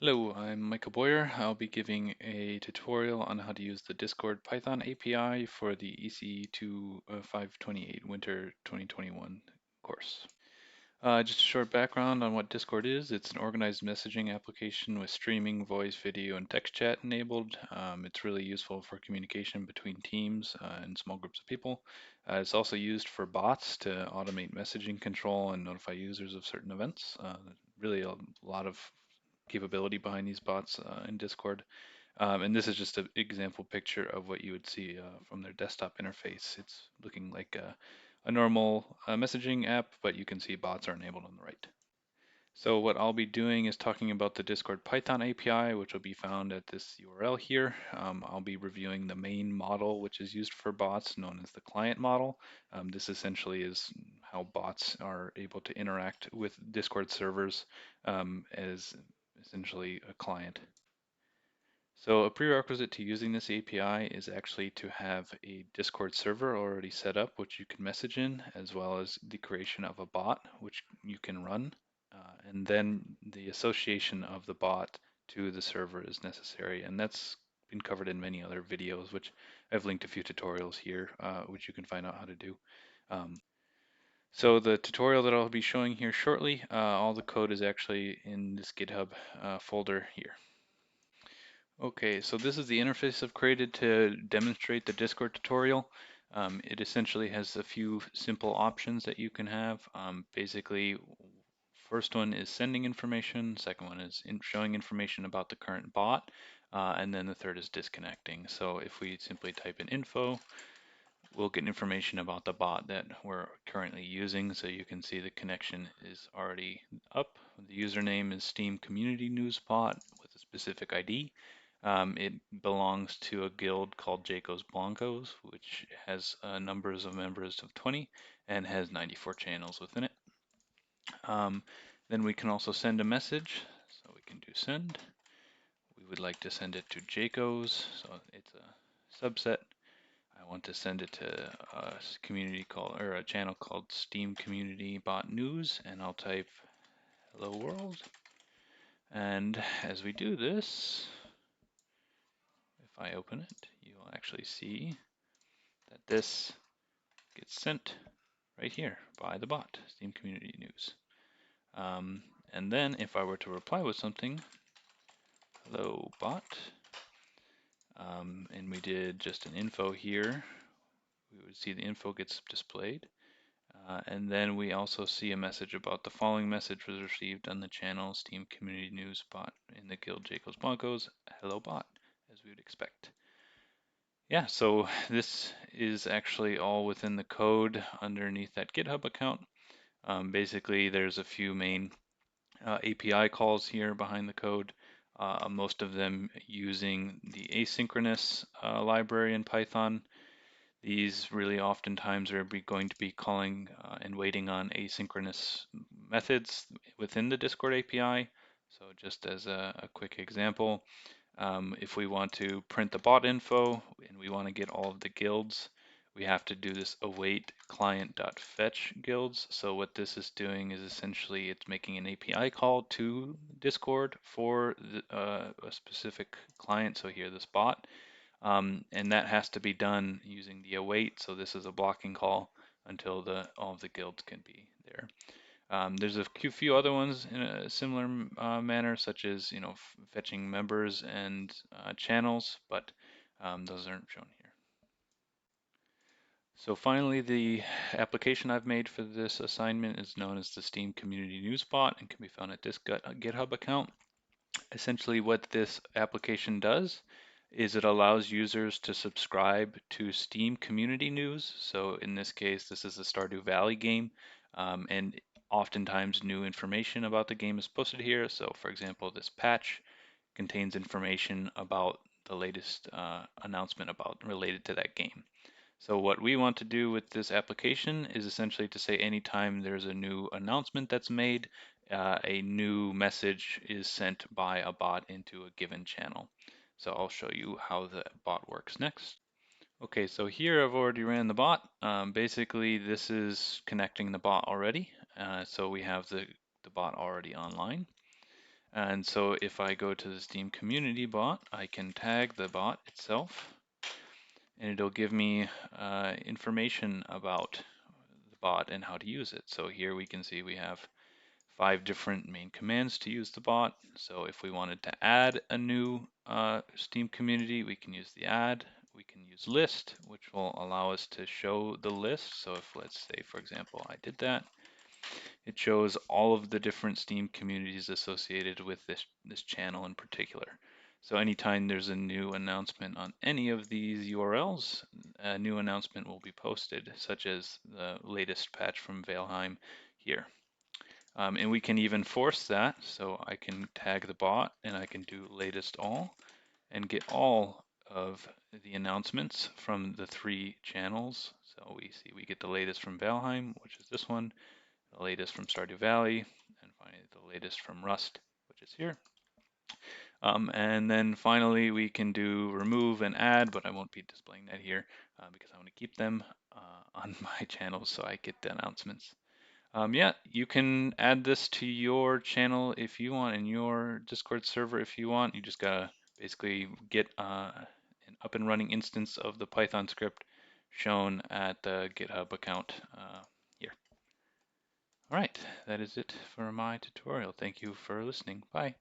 Hello, I'm Michael Boyer. I'll be giving a tutorial on how to use the Discord Python API for the ECE528 Winter 2021 course. Just a short background on what Discord is. It's an organized messaging application with streaming, voice, video, and text chat enabled. It's really useful for communication between teams and small groups of people. It's also used for bots to automate messaging control and notify users of certain events. Really a lot of capability behind these bots in Discord. And this is just an example picture of what you would see from their desktop interface. It's looking like a normal messaging app, but you can see bots are enabled on the right. So what I'll be doing is talking about the Discord Python API, which will be found at this URL here. I'll be reviewing the main model, which is used for bots, known as the client model. This essentially is how bots are able to interact with Discord servers as essentially a client. So a prerequisite to using this API is actually to have a Discord server already set up, which you can message in, as well as the creation of a bot, which you can run. And then the association of the bot to the server is necessary. And that's been covered in many other videos, which I've linked a few tutorials here, which you can find out how to do. So the tutorial that I'll be showing here shortly, all the code is actually in this GitHub folder here. Okay, so this is the interface I've created to demonstrate the Discord tutorial. It essentially has a few simple options that you can have. Basically, first one is sending information, second one is showing information about the current bot, and then the third is disconnecting. So if we simply type in info, we'll get information about the bot that we're currently using. So you can see the connection is already up. The username is Steam Community News Bot with a specific ID. It belongs to a guild called Jacob's Blancos, which has numbers of members of 20 and has 94 channels within it. Then we can also send a message. So we can do send. We would like to send it to Jacob's, so it's a subset. I want to send it to a community called, or a channel called Steam Community Bot News, and I'll type hello world. And as we do this, if I open it, you'll actually see that this gets sent right here by the bot, Steam Community News. And then if I were to reply with something, hello bot, and we did just an info here, we would see the info gets displayed. And then we also see a message about the following message was received on the channel Steam Community News bot in the guild Jacob's Blancos, hello bot, as we would expect. Yeah, so this is actually all within the code underneath that GitHub account. Basically, there's a few main API calls here behind the code, most of them using the asynchronous library in Python. These really oftentimes are going to be calling and waiting on asynchronous methods within the Discord API. So just as a quick example, if we want to print the bot info and we want to get all of the guilds, we have to do this await client.fetch guilds. So what this is doing is essentially it's making an API call to Discord for a specific client. So here, this bot. And that has to be done using the await. So this is a blocking call until all of the guilds can be there. There's a few other ones in a similar manner, such as fetching members and channels, but those aren't shown here. So finally, the application I've made for this assignment is known as the Steam Community News Bot and can be found at this GitHub account. Essentially, what this application does is it allows users to subscribe to Steam Community News. So in this case, this is the Stardew Valley game, and oftentimes new information about the game is posted here. So for example, this patch contains information about the latest announcement related to that game. So what we want to do with this application is essentially to say anytime there's a new announcement that's made, a new message is sent by a bot into a given channel. So I'll show you how the bot works next. Okay, so here I've already ran the bot. Basically, this is connecting the bot already. So we have the bot already online. And so if I go to the Steam community bot, I can tag the bot itself, and it'll give me information about the bot and how to use it. So here we can see we have 5 different main commands to use the bot. So if we wanted to add a new Steam community, we can use the add. We can use list, which will allow us to show the list. So if, let's say, for example, I did that, it shows all of the different Steam communities associated with this channel in particular. So anytime there's a new announcement on any of these URLs, a new announcement will be posted, such as the latest patch from Valheim here. And we can even force that, so I can tag the bot and I can do latest all and get all of the announcements from the 3 channels. So we see we get the latest from Valheim, which is this one, the latest from Stardew Valley, and finally the latest from Rust, which is here. And then finally we can do remove and add, but I won't be displaying that here because I want to keep them on my channel so I get the announcements. Yeah, you can add this to your channel if you want, in your Discord server if you want. You just gotta basically get an up and running instance of the Python script shown at the GitHub account here. All right, that is it for my tutorial. Thank you for listening. Bye.